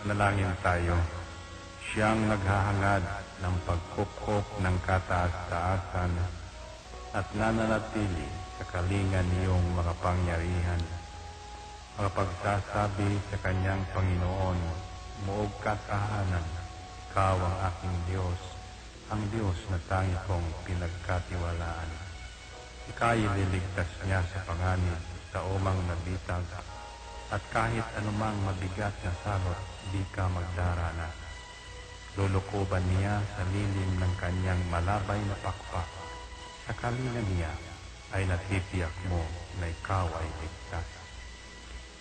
Manalangin tayo. Siyang naghahangad ng pagkupkop ng kataas-taasan at nananatili sa kalingan niyong makapangyarihan. Makapagsasabi sa kanyang Panginoon, muog katahanan, ikaw ang aking Diyos, ang Diyos na tangi kong pinagkatiwalaan. Ika'y liligtas niya sa panganib sa umang nabitag, at kahit anumang mabigat na salot, di ka magdarana. Lulukuban niya sa lilim ng kanyang malabay na pakpak. Sa kalingan niya ay natitiyak mo na ikaw ay ligtas.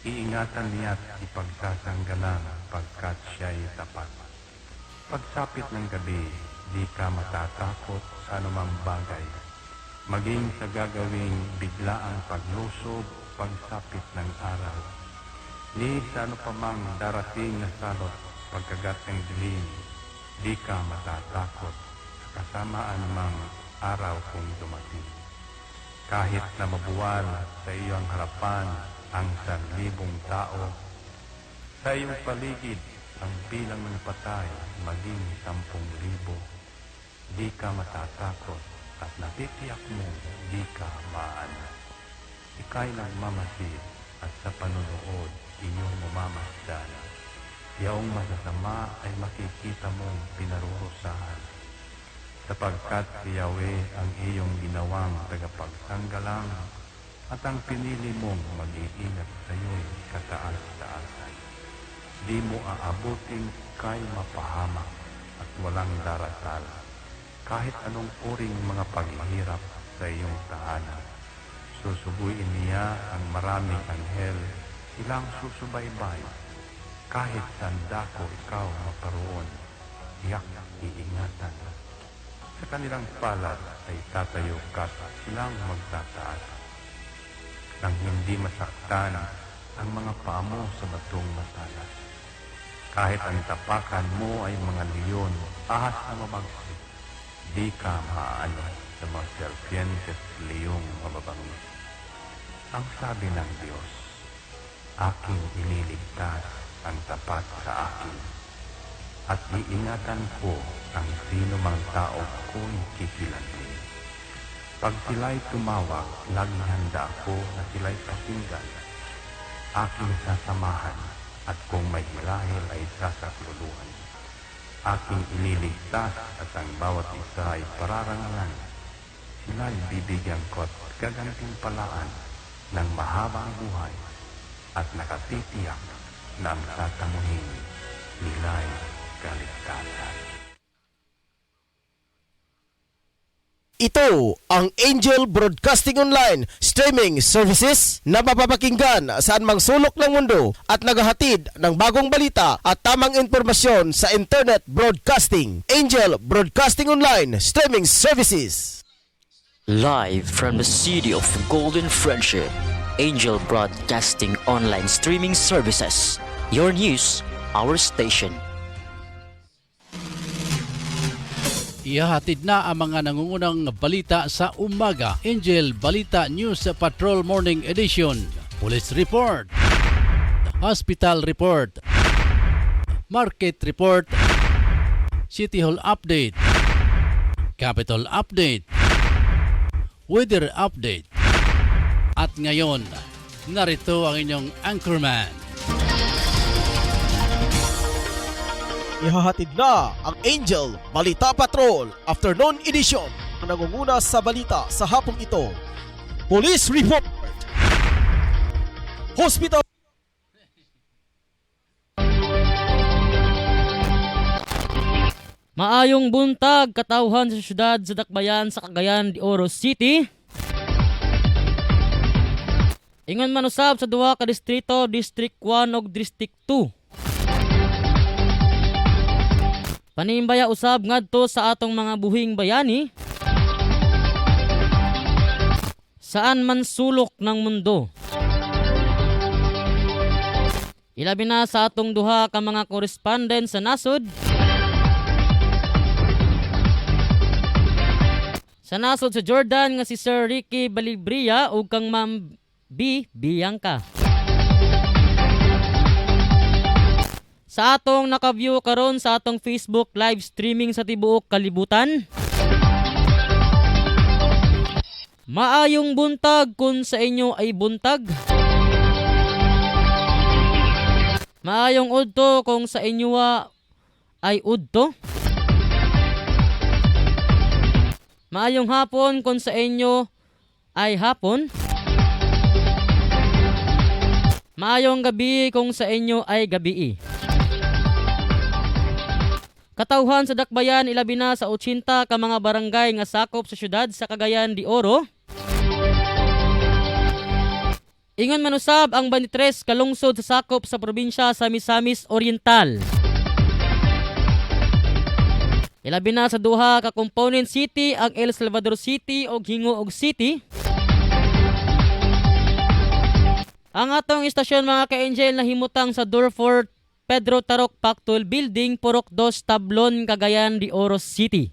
Iingatan niya at ipagsasanggalang pagkat siya'y tapat. Pagsapit ng gabi, di ka matatakot sa anumang bagay. Maging sa gagawing biglaang paglusob, pagsapit ng araw. Ni sa ano pa mang darating na salot, pagkagat ng dilim, di ka matatakot sa kasamaan mang araw kung dumating. Kahit na mabuwal sa iyong harapan ang 1,000 tao, sa iyong paligid ang bilang ng patay maging 10,000, di ka matatakot at natitiyak mo di ka maano. Ika'y nagmamasid at sa panunood inyong mamamasdan. Yaong masasama ay makikita mong pinarurusahan, sapagkat si Yahweh ang iyong ginawang tagapagsanggalang at ang pinili mong mag-iingat sa iyo'y kataas-taasan. Di mo aabuting kay mapahamak at walang darasal, kahit anong uring mga paghihirap sa iyong tahanan. Susubuin niya ang maraming anghel, silang susubaybay. Kahit saan dako ikaw maparoon, tiyak iingatan. Sa kanilang palad ay tatayo ka at silang magtataas, nang hindi masaktan ang mga paa mo sa batong matalas. Kahit ang tapakan mo ay mga leon, ahas na mabagsik, di ka maaano sa mga serpientes leong mababangis. Ang sabi ng Diyos, aking iniligtas ang tapat sa akin, at iingatan ko ang sino mang tao ko'y kikilantin. Pag sila'y tumawag, laging handa ako na sila'y pakinggan. Aking sasamahan, at kung may hilahil ay sasakluluhan. Aking iniligtas at ang bawat isa ay pararangalan. Sila'y bibigyan ko at gagantimpalaan ng mahabang buhay, at nakatitiyak na ang tatamuhin nila'y kaligtasan. Ito ang Angel Broadcasting Online streaming services na mapapakinggan saan mang sulok ng mundo at naghahatid ng bagong balita at tamang impormasyon sa internet broadcasting. Angel Broadcasting Online streaming services. Live from the city of Golden Friendship, Angel Broadcasting Online Streaming Services. Your news, our station. Ihahatid na ang mga nangungunang balita sa umaga. Angel Balita News Patrol Morning Edition. Police Report, Hospital Report, Market Report, City Hall Update, Capital Update, Weather Update. At ngayon, narito ang inyong anchorman. Ihahatid na ang Angel Balita Patrol Afternoon Edition ang nangunguna sa balita sa hapong ito. Police Report, Hospital. Maayong buntag katawhan sa syudad sa Dakbayan sa Cagayan de Oro City. Ingon man usab sa duha ka distrito, District 1 ug District 2. Panimbaya usab ngadto sa atong mga buhing bayani. Saan man sulok ng mundo. Ilabi na sa atong duha ka mga correspondent sa nasod. Sa nasod sa Jordan nga si Sir Ricky Balibria ug kang Ma'am B. Bianca. sa atong naka-view karon sa atong Facebook live streaming sa tibuok kalibutan. Maayong buntag kung sa inyo ay buntag. Maayong udto kung sa inyo ay udto. Maayong hapon kung sa inyo ay hapon. Maayong gabi kung sa inyo ay gabi. Katauhan sa dakbayan ilabi na sa 80 ka mga barangay nga sakop sa syudad sa Cagayan de Oro. Ingon manusab ang 23 kalungsod sa sakop sa probinsya sa Misamis Oriental. Ilabi na sa duha ka component city ang El Salvador City ug Hingoog City. Ang atong istasyon mga ka-angel na himutang sa Durfort Pedro Tarok Pactul Building, Purok 2, Tablon, Cagayan de Oro City.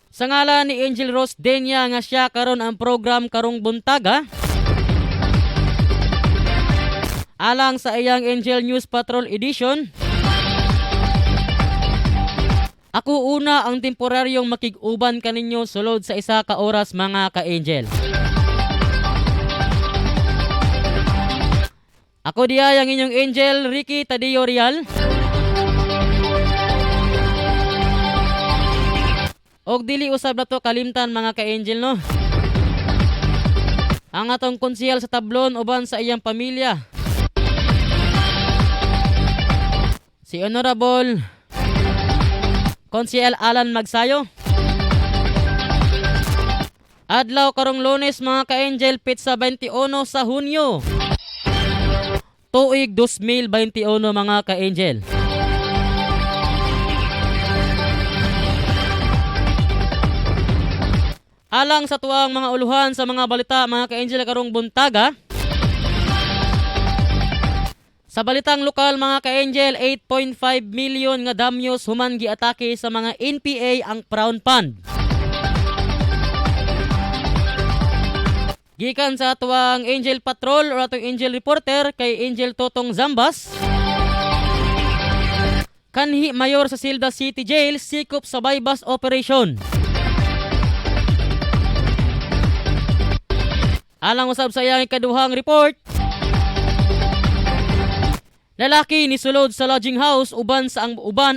Sa ngalan ni Angel Rose Denia nga siya karon ang program karong buntaga. Alang sa iyang Angel News Patrol Edition. Ako una ang temporaryong makig-uban kaninyo sulod sa isa ka oras mga ka-angel. Ako diya ang inyong Angel Ricky Tadeo Real. Og dili usab na to kalimtan mga ka-angel no. Ang atong konsehal sa Tablon uban sa iyang pamilya. Si Honorable Konsehal Alan Magsayo. Adlaw karong Lunes mga ka-angel pitsa 21 sa Hunyo. Tuig 2021 mga ka-angel. Alang sa tuwang mga uluhan sa mga balita mga ka-angel karong buntaga. Sa balitang lokal mga ka-angel, 8.5 million nga damyos human giatake sa mga NPA ang Crown Fund. Gikan sa tuwang Angel Patrol o atong Angel Reporter kay Angel Totong Zambas. Kanhi mayor sa Silda City Jail sikop sa bypass operation. Alang usab sa iyang ikaduhang report, lalaki ni sulod sa lodging house uban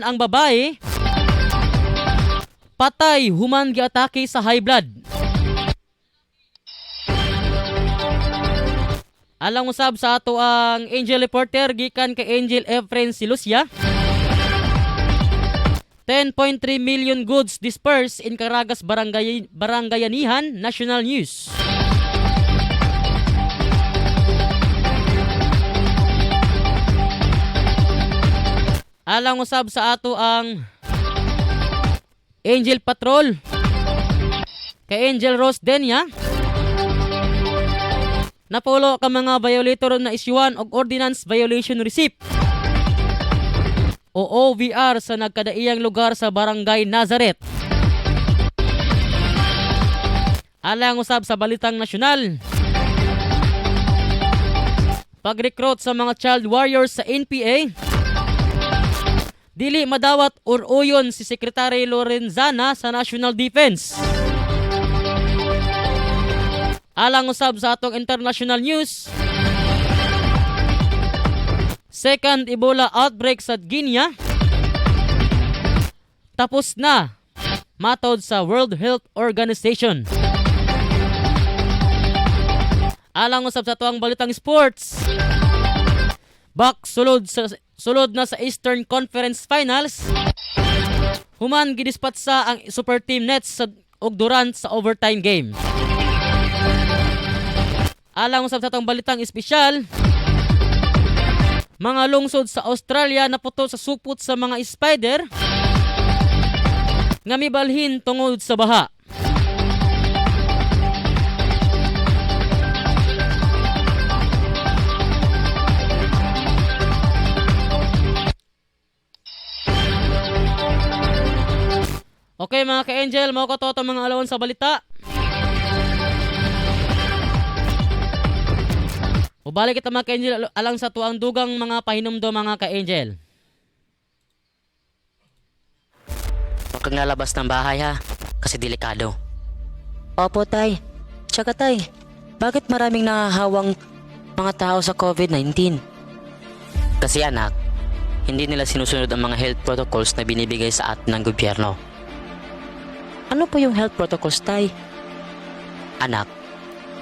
ang babae. Patay human giatake sa high blood. Alang usab sa ato ang Angel Reporter gikan kay Angel Efren Silucia. 10.3 million goods dispersed in Caragas Barangayanihan, National News. Alang usab sa ato ang Angel Patrol kay Angel Rose Denia. Napulo ka mga violator na isyuan og Ordinance Violation Receipt o OVR sa nagkadaiyang lugar sa Barangay Nazareth. Alang usab sa balitang nasyonal, pag-recruit sa mga child warriors sa NPA. Dili madawat or uyon si Secretary Lorenzana sa National Defense. Alang usab sa atong international news, second Ebola outbreak sa Guinea tapos na matod sa World Health Organization. Alang usab sa tuwang balitang sports, sulod na sa Eastern Conference Finals. Human gidispatsa ang Super Team Nets og Durant sa overtime game. Alang usab sa atong balitang espesyal, mga lungsod sa Australia naputo sa supot sa mga spider nga mibalhin tungod sa baha. Okay mga ka-angel, mao ko to mga alawan sa balita. Ubalik kita mga ka-angel alang sa tuang dugang mga pahinumdo mga ka-angel. Huwag kang lalabas ng bahay ha, kasi delikado. Opo tay. Tsaka tay, bakit maraming nahahawang mga tao sa COVID-19? Kasi anak, hindi nila sinusunod ang mga health protocols na binibigay sa atin ng gobyerno. Ano po yung health protocols tay? Anak,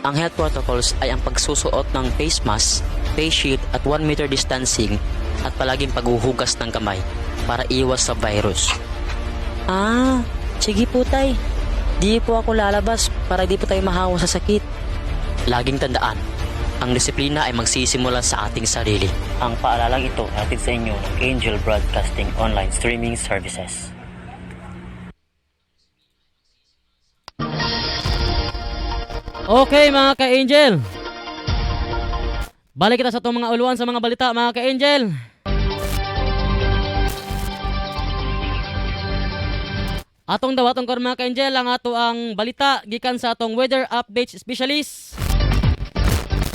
ang health protocols ay ang pagsusuot ng face mask, face shield at 1 meter distancing at palaging paghuhugas ng kamay para iwas sa virus. Ah, sige po tay. Di po ako lalabas para di po tayo mahawa sa sakit. Laging tandaan, ang disiplina ay magsisimula sa ating sarili. Ang paalalang ito hatid sa inyo ng Angel Broadcasting Online Streaming Services. Okay mga ka-angel. Balik kita sa itong mga uluan sa mga balita mga ka-angel. Atong dawatong karon mga ka-angel ang ato ang balita gikan sa atong weather update specialist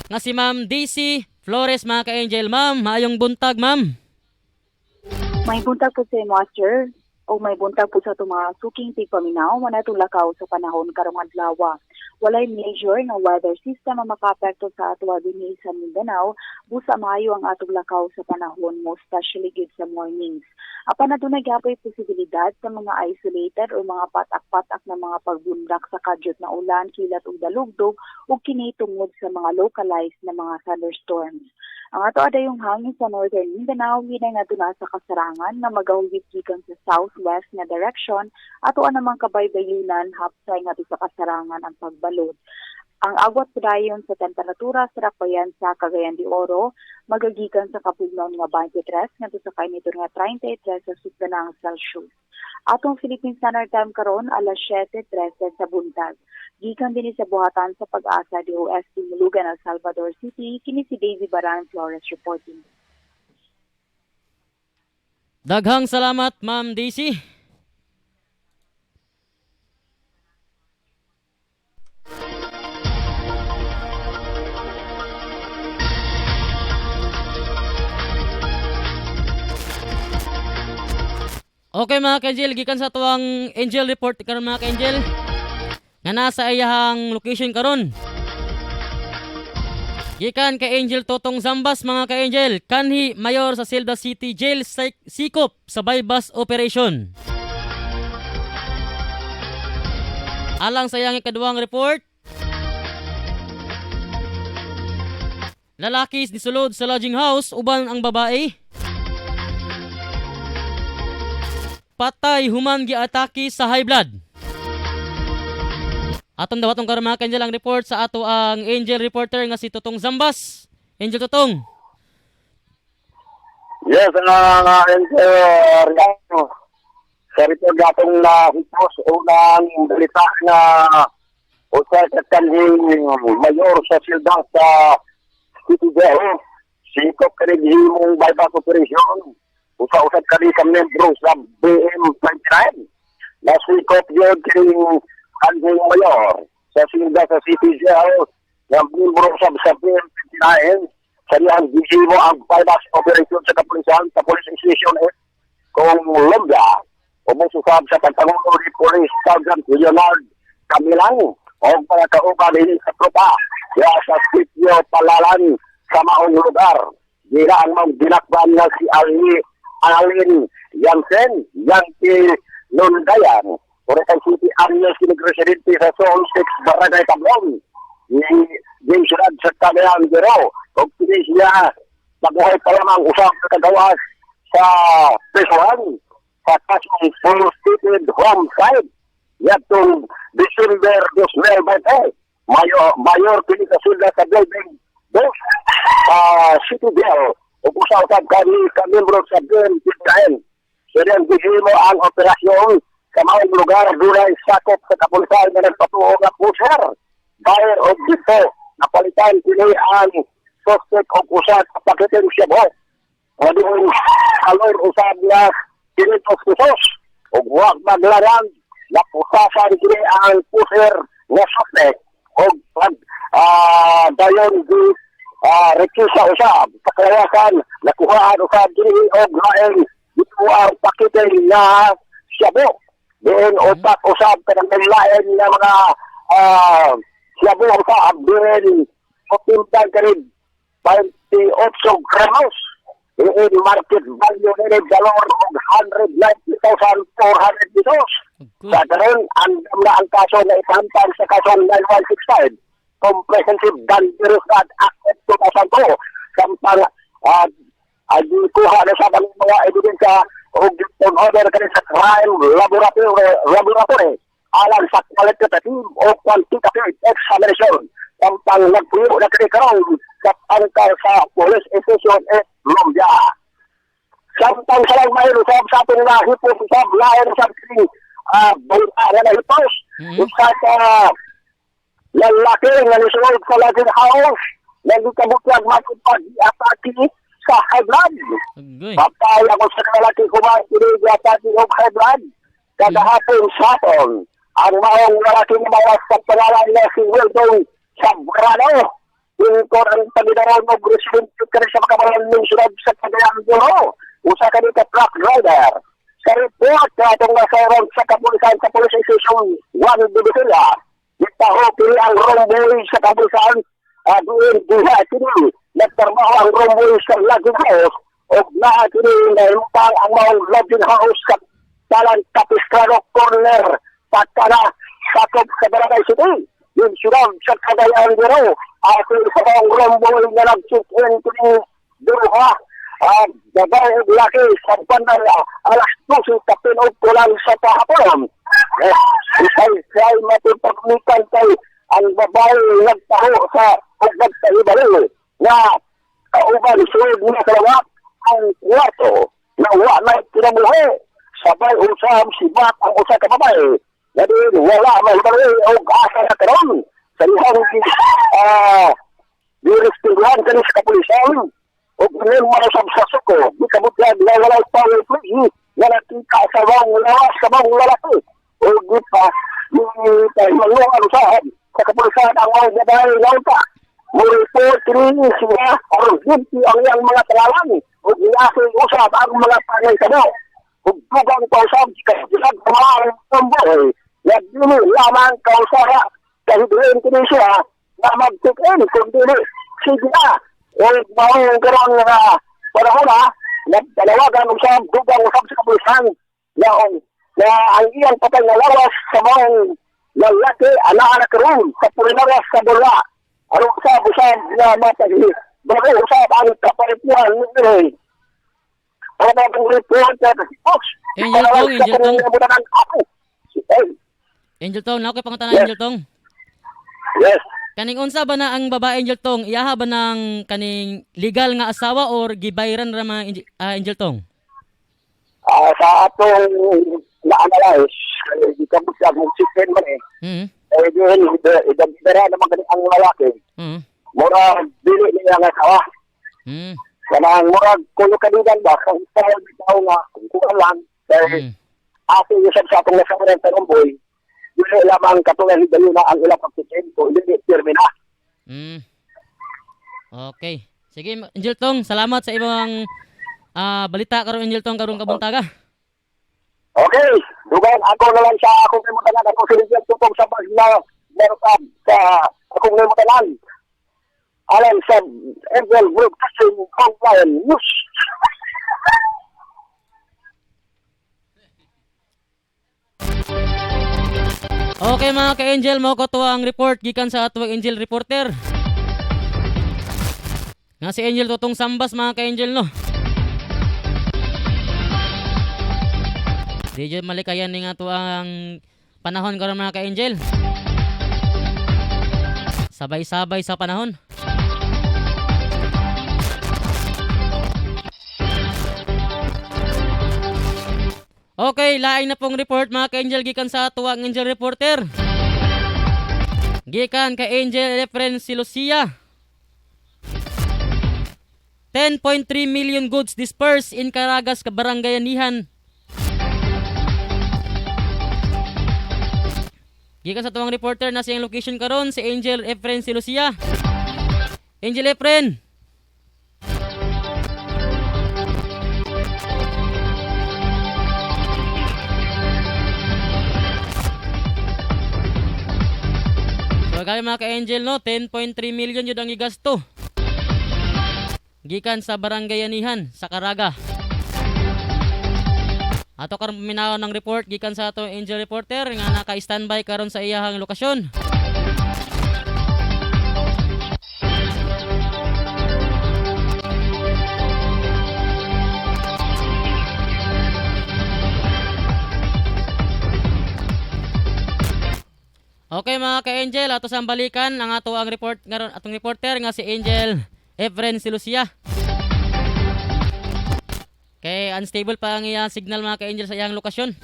nga si Ma'am DC Flores mga ka-angel. Ma'am, maayong buntag ma'am. May buntag po sa master o may buntag po sa itong mga suking tigpaminaw manatulakaw sa panahon karong adlaw. Walay major nga weather system ang makaapekto sa ato dinhi sa Mindanao busa maayo ang atong lakaw sa panahon, most especially gid sa mornings. Apan adunay gyapon posibilidad sa mga isolated o mga patak-patak na mga pagbundak sa kadyot na ulan, kilat ug dalugdog ug kini tungod sa mga localized na mga thunderstorms. Ang ato adayong hangin sa northern Mindanao hinay nga duna sa kasarangan na magahugit gikan sa southwest na direction ato namang kabaybayunan hapsay nga sa kasarangan ang pagbalod. Ang agwat dayon sa temperatura sa Rakayan sa Cagayan de Oro magagikan sa kapugnaw nga 23 ngadto sa kainitor nga 33 sa sugdanang Celsius. Atong Philippine Standard Time karon alas 7:13 sa buntag. Gikan dinhi sa buhatan sa Pag-asa DOST Mulugan, El Salvador City, kini si Daisy Baran Flores reporting. Daghang salamat Ma'am Daisy. Okay mga ka-angel, gikan sa tuwang angel report karon mga ka-angel nga nasa iyahang location karon. Gikan kay Angel Totong Zambas mga ka-angel, kanhi mayor sa Celda City Jail sikop sa bypass operation. Alang sa iyang ikaduhang report, lalaki nisulod sa lodging house uban ang babae. Patay human giatake sa high blood. Atong dawatong karon mga ka-angel ang report sa ato ang angel reporter nga si Totong Zambas. Angel Totong. Yes, Angel Riano. Sa report gatong na hitos unang balita na usay kanhing mayor sa Silda sa City Jail. Sikop kanihimong bypass operation. Usa-usad kani sa membro sa BM29. Nasikop yun kining kanhing mayor sa Silda sa City Jail ng membro sa BM29. Sa niyang gihimo ang bypass operation sa kapulisan sa Police Station kung Lomga. Umususab sa pagpangulo ni Police Sergeant Leonard Camilang o para kauban din sa tropa ya sa sitio Palalan sa maong lugar. Dira ang mga dinakban na si Alin Yansen, Yankee Lundayan, Oriental City Area Sinipresidente sa Zone 6 Barangay Tablon. Di sunod sa Cagayan de Oro. Kung siya nabuhay pa lamang usap na kagawas sa Pesuan sa kasong full-stated homicide yatong December 2020. Mayor kini sa Silda sa building 2 City Bell o usap ka membro sa BM29. Siyang gihimo ang operasyon sa mga lugar dunay sakop sa kapulisan na nagpatuo nga pusher. Bayer o dito napalitan kini ang suspect o usap sa pakitin siya mo. Madoon alor usap na kinitos kusos o huwag maglarang na pusasan kini ang pusher na suspect o dayon di rekisa usab pagkayakan nakuhaan usab diri og lain dito ang pakitay na shabu diin utak usab kanang lain na mga shabu usab diin opimtan kanid 28 gramos diin market value nila dalawang 190,400 pesos. Sa karon andam na ang kaso na isampan sa kasong 9165 Comprehensive Dangerous Drug Act of 2002 sampang kuha na sa mga ebidensya o on order kanil sa crime laboratory alang sa qualitative o quantitative examination sampang nagpuyo na kanil karon sa angkar sa police station at Lumbia. Sampang salang mayroon sa atong nahipos sa lain sa balita na nahipos isa sa lalaki nga nisulod sa Laging House na gikabutyag makipag-atake sa high blood. Patay ako sa lalaki kumang-atake og high blood. Kagahapon sa aton, ang maong lalaki na mawas sa pangalan na si Wilton Sabrano. Lingkod ang pagdaraw ng resident sa makamalang lungsod sa Cagayan de Oro. Usa ka dito truck driver. Sa report na itong nasayaran sa kapulisan sa Police Station 1 Divisoria, itaho pili ang romboy sa kapulisan doon diha kini nagtrabaho ang romboy sa Laging House o na kini naimutang ang mga Laging House sa talang Capistrano Corner pagkana sakop sa Barangay City yung siyang sa Cagayan de Oro at sa mga romboy na nag-check-in kini duha babae laki sa bandang alas 12 kapinog ko lang sa kahapon. Isay matipagmitan kay ang babae nagtaho sa nagtahibalil na kauban sunod na kalawat ang kwarto na wala kinabuhi. Sabay usab si Bat ang usa ka babae na din wala mahibali o asa na karon sa ihang direstiglan kanis sa kapulisan. O ganun marasab sa suko, di kabutyag na walay power play, na nakita sa bang lawas sa bang lalaki. O di pa, yung malungan usahan, sa kapulisan ang mga babae ng pa. Mo-report rin siya, o ginti ang iyang mga talalang, o ginasing usap ang mga pangay sa mo. O dugang kausap, kasabilag kumaharang ng buhay, na dili lamang kausara, kahit rin kini siya, na mag-take-in, kundi sige na. O mahong karoon na panahon nagdalawagan usap, dugang usap sa kapulisan na ang iyang patay na lawas sa mga lalaki, anak-anak karoon sa pulinaras sa Bula. Ano usap na matagi, bakit usap ang kaparipuan nito para ba ang report na Angel Tong, na ako pangatana Angel Tong. Yes. Kaning unsa ba na ang babae Angel Tong? Iyaha ba ng kaning legal nga asawa or gibayran ra mga Angel Tong? Sa atong na-analyze, di ka busa mong chicken man idagdara naman ganit ang lalaki. Mura, dili niya nga asawa. Kanang mura, kulo kanigan ba, kung itaw nga, kung lang, dahil ating usap sa atong nasawaran sa rumboy, dili lamang katulad dali na ang ilang pagtitin ko dili pirmi na. Okay. Sige Angel Tong, salamat sa imong balita karon Angel Tong karong kabuntaga. Okay, dugan ako na lang sa akong kimutanan ako silid tutong sa bagna meron sa akong kimutanan. Alam sa Angel Broadcasting Online News. Okay mga ka-Angel, mo ko tuwang report gikan sa atuwang Angel Reporter. Nga si Angel tutong sambas mga ka-Angel no. Di dyan malikayan ni nga tuwang panahon karon mga ka-Angel. Sabay-sabay sa panahon. Okay, laing na pong report mga ka-Angel gikan sa tuwang Angel Reporter. Gikan ka Angel Efren Silosia. 10.3 million goods dispersed in Caragas, Kabarangayanihan. Gikan sa tuwang reporter na siyang location karon si Angel Efren Silosia. Angel Efren. So kaya mga ka-Angel no, 10.3 million yun ang igasto. Gikan sa barangay Anihan sa Caraga. Ato karon paminaw ng report gikan sa ato Angel reporter nga naka-standby karon sa iyahang lokasyon. Okay mga ka-Angel, ato sang balikan ang ato ang report ngaron atong reporter nga si Angel Efren Silucia. Kay unstable pa ang iyang signal mga ka-Angel sa iyang lokasyon.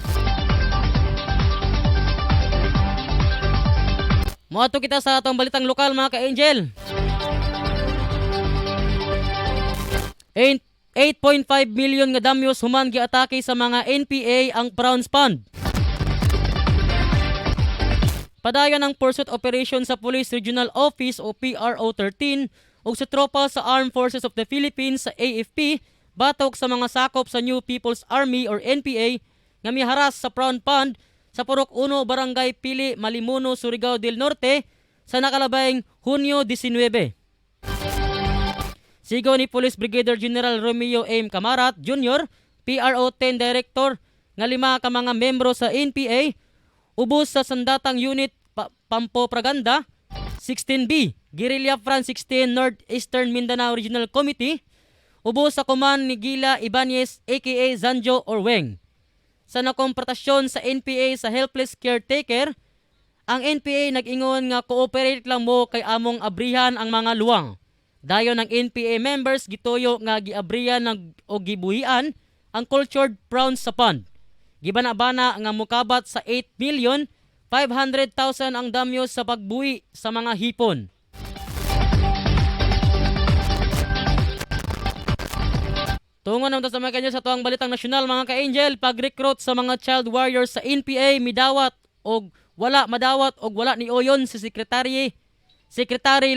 Moadto kita sa atong balitang lokal mga ka-Angel. 8.5 million nga damyos human giatake sa mga NPA ang Browns Fund. Padayon ang pursuit operation sa Police Regional Office o PRO 13 ug sa tropa sa Armed Forces of the Philippines sa AFP batok sa mga sakop sa New People's Army or NPA nga miharas sa Brown Fund sa Purok 1 Barangay Pili, Malimuno, Surigao del Norte sa nakalabayng Hunyo 19. Sigaw ni Police Brigadier General Romeo M. Camarat Jr., PRO 10 Director nga 5 ka mga membro sa NPA ubos sa sandatang unit Pampo Praganda 16B, Guerrilla Front 16 Northeastern Mindanao Regional Committee, ubos sa command ni Gila Ibanez aka Zanjo or Weng. Sa nakompratasyon sa NPA sa helpless caretaker, ang NPA nag-ingon nga cooperate lang mo kay among abrihan ang mga luwang. Dayon ng NPA members gituyo nga giabrihan o gibuhian ang cultured prawns sa fund. Gibana-bana nga mukabat sa 8,500,000 ang damyos sa pagbuhi sa mga hipon. Tungon naman sa mga ka-Angel sa tuwang balitang nasyonal mga ka-Angel, pag-recruit sa mga child warriors sa NPA midawat o wala madawat o wala ni oyon si Secretary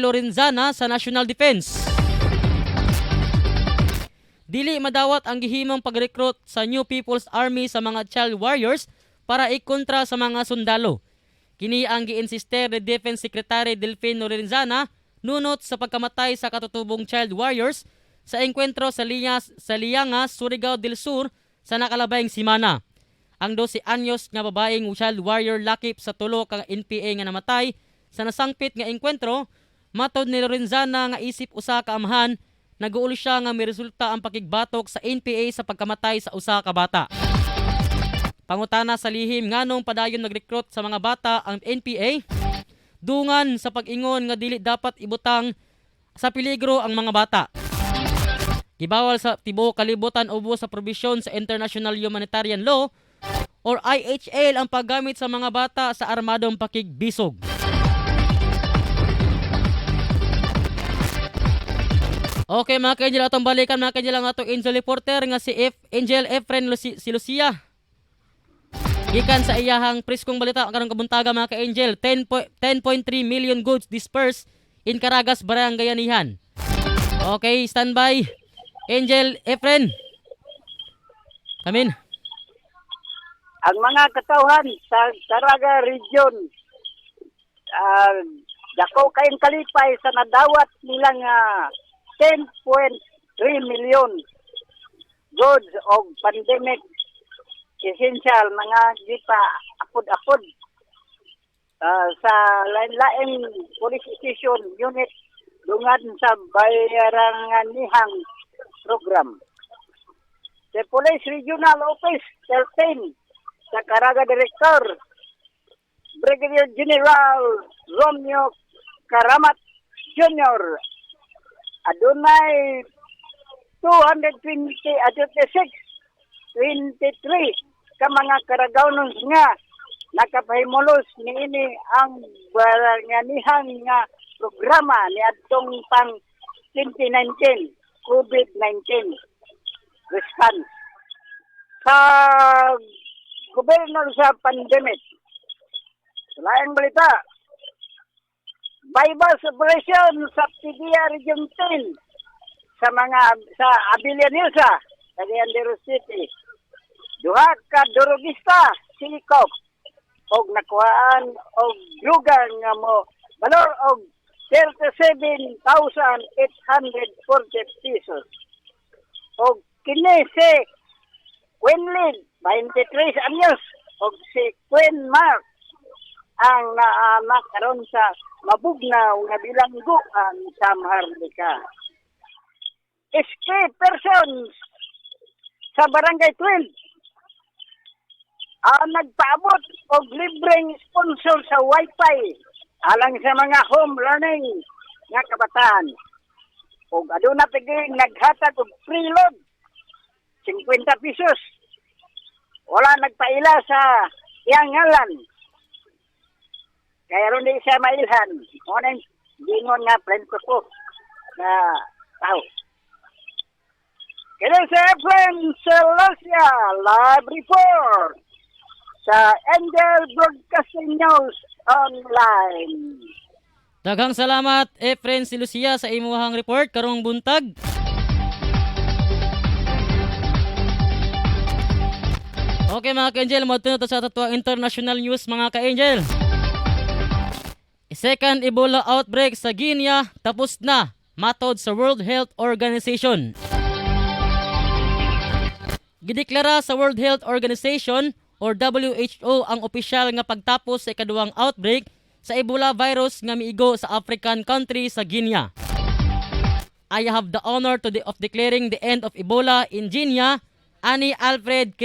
Lorenzana sa National Defense. Dili madawat ang gihimong pag-recruit sa New People's Army sa mga child warriors para ikontra sa mga sundalo. Kini ang gi-insister ni Defense Secretary Delfin Lorenzana nunot sa pagkamatay sa katutubong child warriors sa engkwentro sa Liangas, Surigao del Sur sa nakalabayng simana. Ang 12 anyos nga babaeng child warrior lakip sa tulo ka NPA nga namatay sa nasangpit nga engkwentro, matod ni Lorenzana nga isip usa ka amahan, naguul siya nga may resulta ang pakigbatok sa NPA sa pagkamatay sa usa ka bata. Pangutana sa lihim nganong padayon nag-recruit sa mga bata ang NPA, dungan sa pag-ingon nga dili dapat ibutang sa peligro ang mga bata. Gibawal sa tibuok kalibutan ubos sa probisyon sa International Humanitarian Law or IHL ang paggamit sa mga bata sa armadong pakigbisog. Okay mga ka-Angel, atong balikan mga ka-Angel ang atong Angel reporter nga si Angel Efren Silucia. Gikan sa iyahang priskong balita karong kabuntaga mga ka-Angel, 10.3 million goods dispersed in Caragas, Barangay Anihan. Okay, standby. Angel Efren. Come in. Ang mga katawhan sa Caraga Region, dako kayong kalipay sa nadawat nilang 10.3 million goods of pandemic essential mga gipa apod-apod sa lain-laing police station unit dungan sa bayaranganihang program. The Police Regional Office 13 sa Caraga Director Brigadier General Romeo Caramat Jr. adunay 23 ka mga Karagawnon nga nakapahimulos niini ang baranganihan nga programa ni adtong pang 2019 COVID-19 response sa gobyerno sa pandemic. Laing balita, bypass operation sa PDA Region 10 sa Abilianilsa, Cagayan de Oro City. Duha ka durugista silikop og nakuhaan og druga nga mo valor og 37,840 pesos. Og kini si Quinlin, 23 anyos, og si Queen Mark ang naanak karon sa mabugnaw nga bilangguan sa Maharlika. Escape persons sa Barangay 12 nagpaabot og libreng sponsor sa Wi-Fi alang sa mga home learning nga kabataan. Og aduna tiging naghatag og free load 50 pesos. Wala nagpaila sa iyang ngalan. Kaya ron di siya mailhan. Ngunit gingon nga friend ko na tao. Kaya sa Efren Celestia live report sa Angel Broadcasting News Online. Daghang salamat Efren Silucia sa imuhang report karong buntag. Okay mga ka-Angel, matunod sa tatwa international news mga ka-Angel. Second Ebola outbreak sa Guinea tapos na, matod sa World Health Organization. Gideklara sa World Health Organization or WHO ang opisyal nga pagtapos sa ikaduhang outbreak sa Ebola virus nga miigo sa African country sa Guinea. I have the honor of declaring the end of Ebola in Guinea, ani Alfred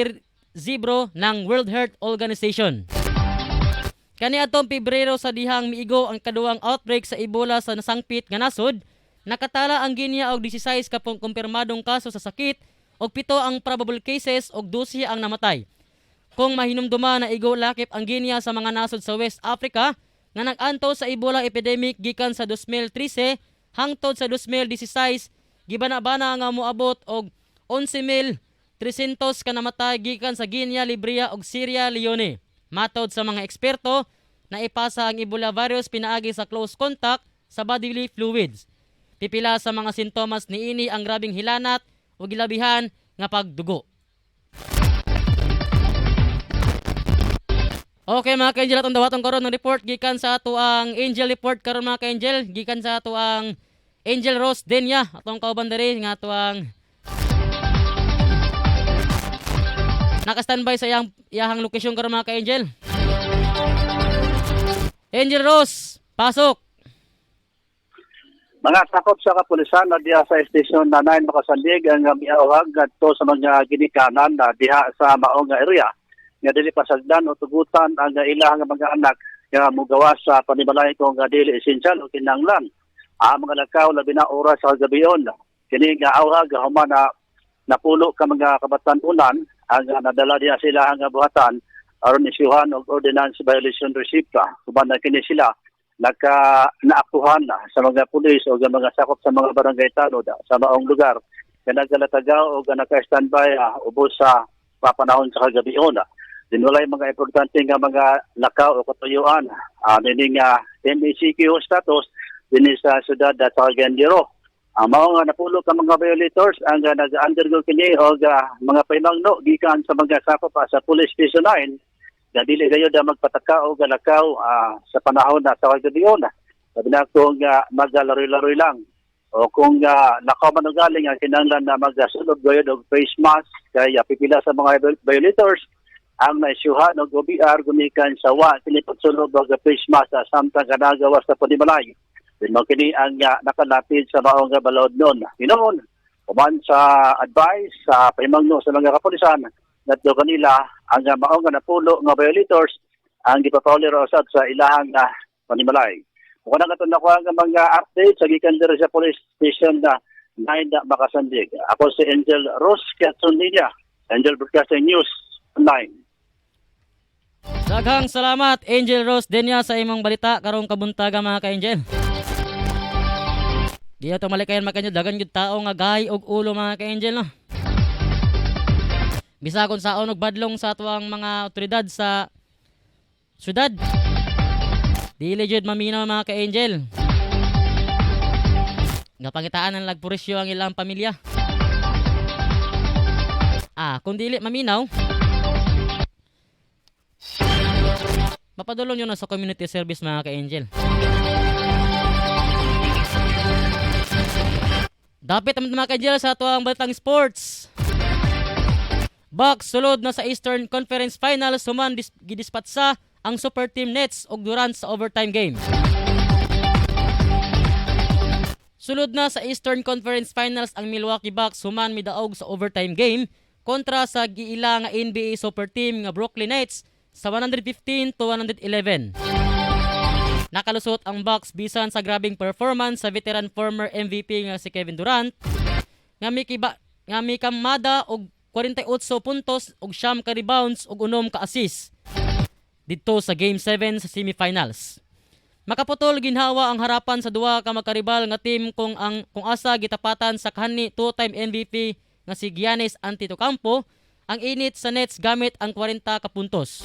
Zibro ng World Health Organization. Kaniadtong Pebrero sa dihang miigo ang kaduhang outbreak sa Ebola sa nasangpit nga nasod, nakatala ang Guinea og 16 ka kumpirmadong kaso sa sakit og 7 ang probable cases og 12 ang namatay. Kung mahinumduma na igo lakip ang Guinea sa mga nasod sa West Africa nga nag-anto sa Ebola epidemic gikan sa 2013 hangtod sa 2016, gibanabana nga moabot og 11,300 ka namatay gikan sa Guinea, Liberia ug Sierra Leone. Matod sa mga eksperto, naipasa ang Ebola virus pinaagi sa close contact sa bodily fluids. Pipila sa mga sintomas niini ang grabing hilanat o gilabihan nga pagdugo. Okay mga ka-Angel, atong dawatong karon ng report gikan sa ato ang Angel report karon mga ka-Angel, gikan sa ato ang Angel Rose Denya, atong kauban diri nga ato ang naka-standby sa iyang lokasyon karon mga ka-Angel. Angel Rose, pasok. Mga takop sa kapulisan na diha sa estasyon na 9 makasandig ang miawhag ngadto sa mga ginikanan na diha sa maong nga area nga dili pasagdan o tugutan ang ilang mga anak nga mugawas sa panimalay kung dili esensyal o kinahanglan. Ang mga lakaw labi na oras sa gabiyon. Kini nga awhag human na napulo ka mga kabatan-unan ang nadala diha sila ang buhatan aron isyuhan og ordinance violation receipt kuban na kini sila naakuhan sa mga pulis o mga sakop sa mga barangay tanod sa maong lugar nga nagalatagaw o naka-standby ubos sa papanahon sa kagabion. Dinulay mga importante nga mga lakaw o katuyuan nining MECQ status din sa siyudad sa Cagayan de Oro. Ang mga napulo ka mga violators ang nag-undergo kini o mga paimangno gikan sa mga sakop sa Police Station 9 na dili gayo da magpataka o galakaw sa panahon na sa kagabion. Sabi na kung magalaroy-laroy lang o kung nakaman o galing ang kinanglan na magsulod gayo og face mask kaya pipila sa mga violators ang naisyuhan o OBR gumikan sa kinipagsulod og face mask samtang kanagawas sa panimalay. Din mo kini ang nakalapid sa maong balod noon. Hinoon, uman sa advice sa paimangno sa mga kapulisan ngadto kanila ang maong napulo nga violators ang gipapauli ra usab sa ilahang panimalay. Kung nagaton ako ang mga update sa gikan diri sa police station na 9 makasandig. Ako si Angel Rose Katsundinya, Angel Broadcasting News Online. Daghang salamat Angel Rose Denya sa imong balita karong kabuntaga mga ka-Angel. Di ato malikayan mga ka-Angel, dagan gyud tao nga gahi og ulo mga ka-Angel no. Bisa kung saon og badlong sa atuang mga otoridad sa syudad. Dili jud maminaw mga ka-angel. Napangitaan ng lagpurisyo ang ilang pamilya. Kung dili maminaw, mapadulong nyo na sa community service mga ka-angel. Dapat naman mga ka-angel sa ato ang balitang sports. Bucks sulod na sa Eastern Conference Finals, human gidispatsa ang Super Team Nets og Durant sa overtime game. Sulod na sa Eastern Conference Finals ang Milwaukee Bucks, human midaog sa overtime game kontra sa giila nga NBA Super Team nga Brooklyn Nets sa 115-111. Nakalusot ang Bucks bisan sa grabing performance sa veteran former MVP nga si Kevin Durant nga may kamada og 48 puntos og 9 ka rebounds og 6 ka assist didto sa Game 7 sa semifinals. Makaputol ginhawa ang harapan sa duha ka magkaribal nga team kung asa gitapatan sa kanhi two-time MVP nga si Giannis Antetokounmpo ang init sa Nets gamit ang 40 ka puntos.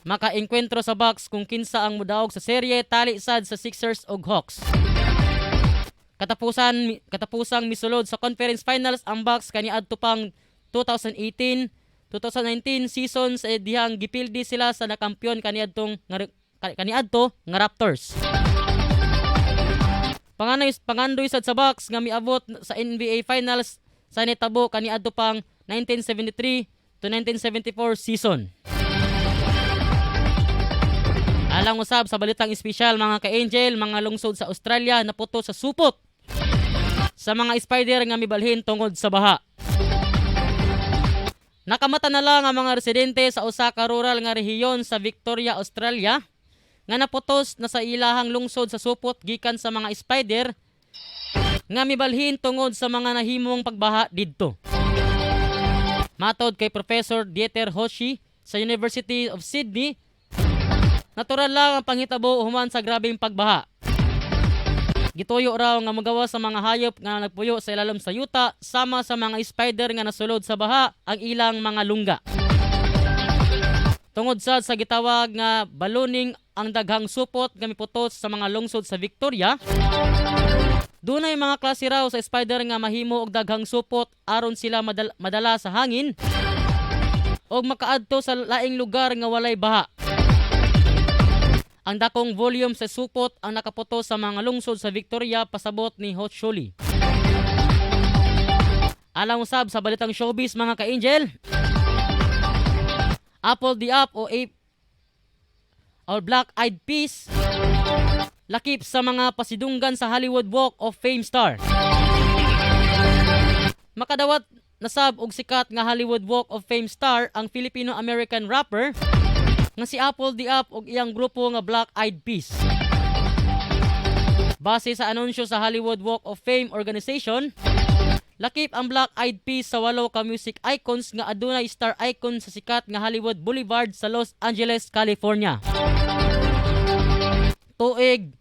Maka-engkwentro sa Bucks kung kinsa ang mudaog sa serye tali sad sa Sixers ug Hawks. Katapusang misulod sa conference finals ang Bucks kaniadto pang 2018-2019 season sa dihang gipildi sila sa nakampiyon kaniadto nga Raptors. Pangandoy sad sa Bucks nga miabot sa NBA Finals sa netabo kaniadto pang 1973-1974 season. Alang usab sa balitang espesyal mga ka-angel, mga lungsod sa Australia naputo sa supot sa mga spider nga mibalhin tungod sa baha. Nakamata na lang ang mga residente sa usa ka rural nga rehiyon sa Victoria, Australia nga naputos na sa ilahang lungsod sa supot gikan sa mga spider nga mibalhin tungod sa mga nahimong pagbaha didto. Matod kay Professor Dieter Hoshi sa University of Sydney, natural lang ang panghitabo human sa grabeng pagbaha. Gituyo raw nga magawa sa mga hayop nga nagpuyo sa ilalim sa yuta sama sa mga spider nga nasulod sa baha ang ilang mga lungga. Tungod sa gitawag nga ballooning ang daghang supot nga miputos sa mga lungsod sa Victoria, dunay mga klase raw sa spider nga mahimo og daghang supot aron sila madala sa hangin og makaadto sa laing lugar nga walay baha. Ang dakong volume sa supot ang nakaputo sa mga lungsod sa Victoria pasabot ni Hochuli. Alang usab sa balitang showbiz mga ka-angel, Apple the Up o Black Eyed Peas lakip sa mga pasidunggan sa Hollywood Walk of Fame star. Makadawat nasab og sikat nga Hollywood Walk of Fame star ang Filipino-American rapper nga si Apple the Up og iyang grupo nga Black Eyed Peas. Base sa anunsyo sa Hollywood Walk of Fame organization, lakip ang Black Eyed Peas sa 8 ka music icons nga adunay star icon sa sikat nga Hollywood Boulevard sa Los Angeles, California. Tuig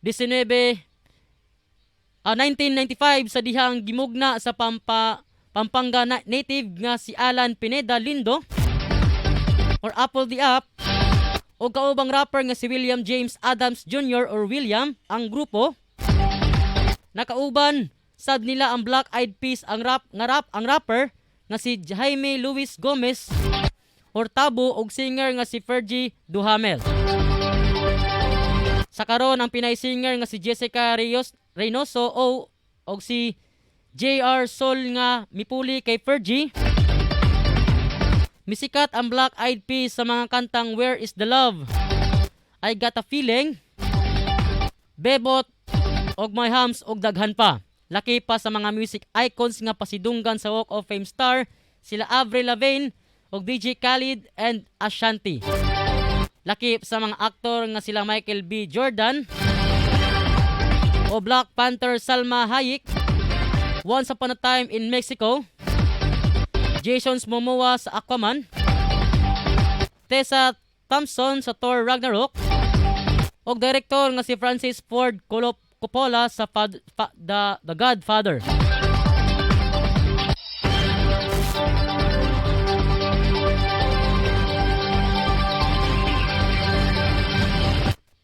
1995 sa dihang gimugna sa Pampanga native nga si Alan Pineda Lindo or Apple the Up o kaubang rapper nga si William James Adams Jr. or William ang grupo. Nakauban sad nila ang Black Eyed Peas ang rapper nga si Jaime Luis Gomez or Tabo og singer nga si Fergie Duhamel. Sa karon ang Pinay singer nga si Jessica Reynoso og si JR Sol nga mipuli kay Fergie. Misikat ang Black Eyed Peas sa mga kantang Where is the Love, I Got a Feeling, Bebot, og My Hams og daghan pa. Laki pa sa mga music icons nga pasidunggan sa Walk of Fame star sila Avril Lavigne og DJ Khaled and Ashanti. Laki sa mga aktor nga sila Michael B. Jordan o Black Panther Salma Hayek, Once Upon a Time in Mexico, Jason Momoa sa Aquaman, Tessa Thompson sa Thor Ragnarok, o direktor nga si Francis Ford Coppola sa The Godfather.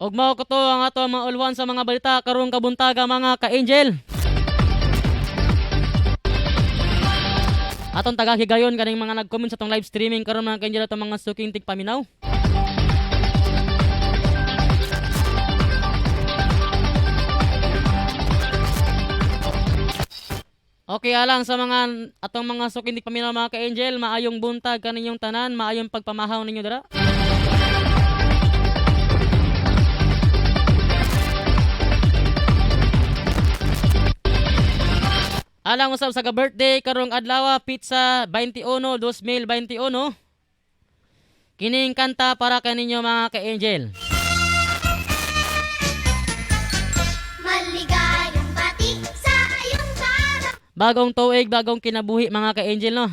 Og mao ko to ang ato mga ulwan sa mga balita karong kabuntaga mga ka-angel. Atong taga-higayon kaning mga nag-comment sa tong live streaming karon mga ka-angel atong mga suking tigpaminaw. Okay alang sa mga atong mga suking tigpaminaw mga ka-angel, maayong buntag kaninyong tanan, maayong pagpamahaw ninyo dira. Alang usab sa ka-birthday karong adlaw pizza 21 2021. Kining kanta para kaninyo mga ka-angel. Maligayang bati sa iyong para. Bagong tuig, bagong kinabuhi mga ka-angel no.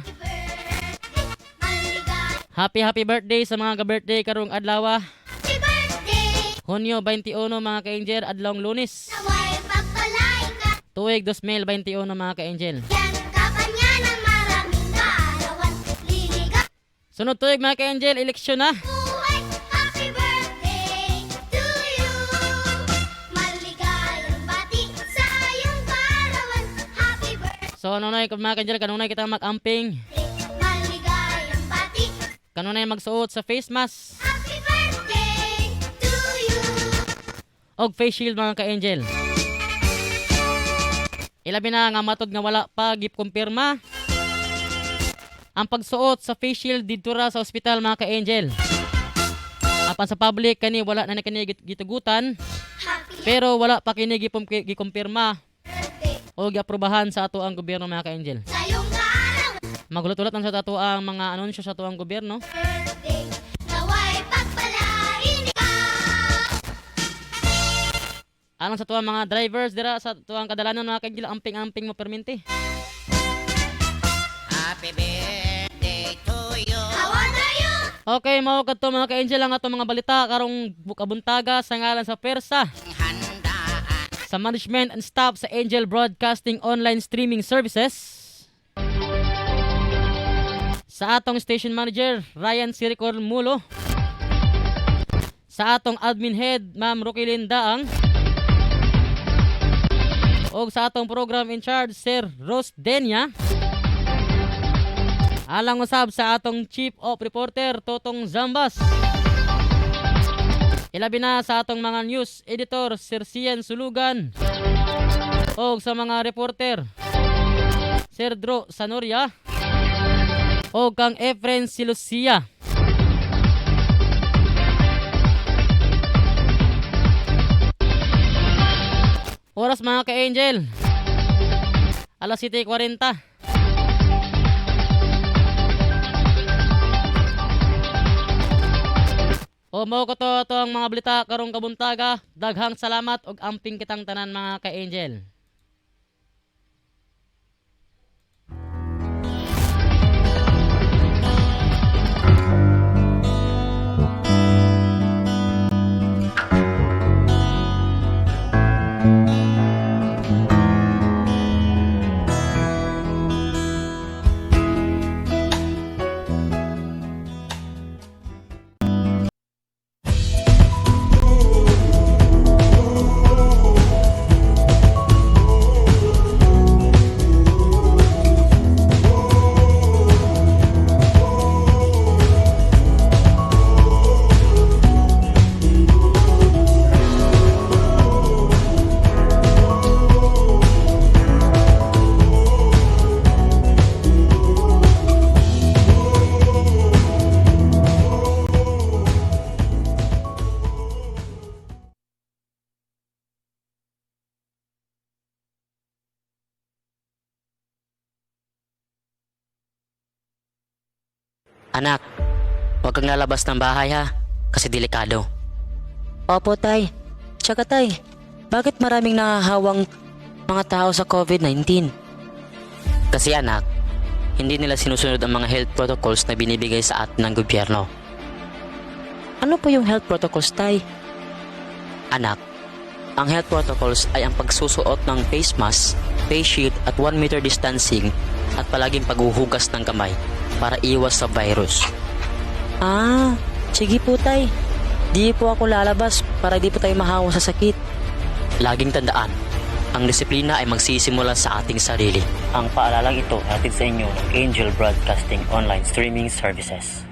Happy birthday sa mga ka-birthday karong adlaw. Happy birthday. Hunyo 21 mga ka-angel, adlawng Lunes. Naway pagpalain ka. Tuig 2021 mga ka-angel. Yan ka pa niya ng maraming kaarawan. Liliga. Sunod tuig mga ka-angel, eleksyon na. Buhay. Happy birthday to you. Maligayang bati sa iyong kaarawan. Happy birthday. So nunay mga ka-angel, kanunay kita mag-amping. Maligayang bati. Kanunay magsuot sa face mask. Happy birthday to you. Og face shield mga ka-angel. Ilabi na nga matod nga wala pa gikumpirma ang pagsuot sa face shield dito ra sa ospital mga ka-angel. Apan sa public kani wala na kani gitugutan pero wala pa kini gikumpirma o giaprobahan sa ato ang gobyerno mga ka-angel. Sa iyong kaarawan. Magulat-ulat ang sa ato ang mga anunsyo sa ato ang gobyerno. Birthday. Naway pagpalain ka. Alang sa tuwang mga drivers dira sa tuwang kadalanan mga ka-angel, amping-amping mo perminti. Happy birthday to you. How are you? Okay, mao kadto mga ka-angel ang ato mga balita karong kabuntaga sa ngalan sa Persa. Sa management and staff sa Angel Broadcasting Online Streaming Services. Sa atong station manager, Ryan Siricor Mulo. Sa atong admin head, Ma'am Roquelin Daang. O sa atong program in charge, Sir Ros Denya. Alang usab sa atong chief of reporter, Totong Zambas. Ilabi na sa atong mga news editor, Sir Sian Sulugan. O sa mga reporter, Sir Dro Sanoria. O kang Efren Silucia. Oras mga ka-angel, alas 7:40. O mao ko to ang mga balita karong kabuntaga. Daghang salamat og amping kitang tanan mga ka-angel. Anak, huwag kang lalabas ng bahay ha, kasi delikado. Opo tay, tsaka tay, bakit maraming nahahawang mga tao sa COVID-19? Kasi anak, hindi nila sinusunod ang mga health protocols na binibigay sa atin ng gobyerno. Ano po yung health protocols tay? Anak, ang health protocols ay ang pagsusuot ng face mask, face shield at 1 meter distancing at palaging paghuhugas ng kamay para iwas sa virus. Ah, sige po tay. Di po ako lalabas para di po tayo mahawa sa sakit. Laging tandaan, ang disiplina ay magsisimula sa ating sarili. Ang paalalang ito hatid sa inyo ng Angel Broadcasting Online Streaming Services.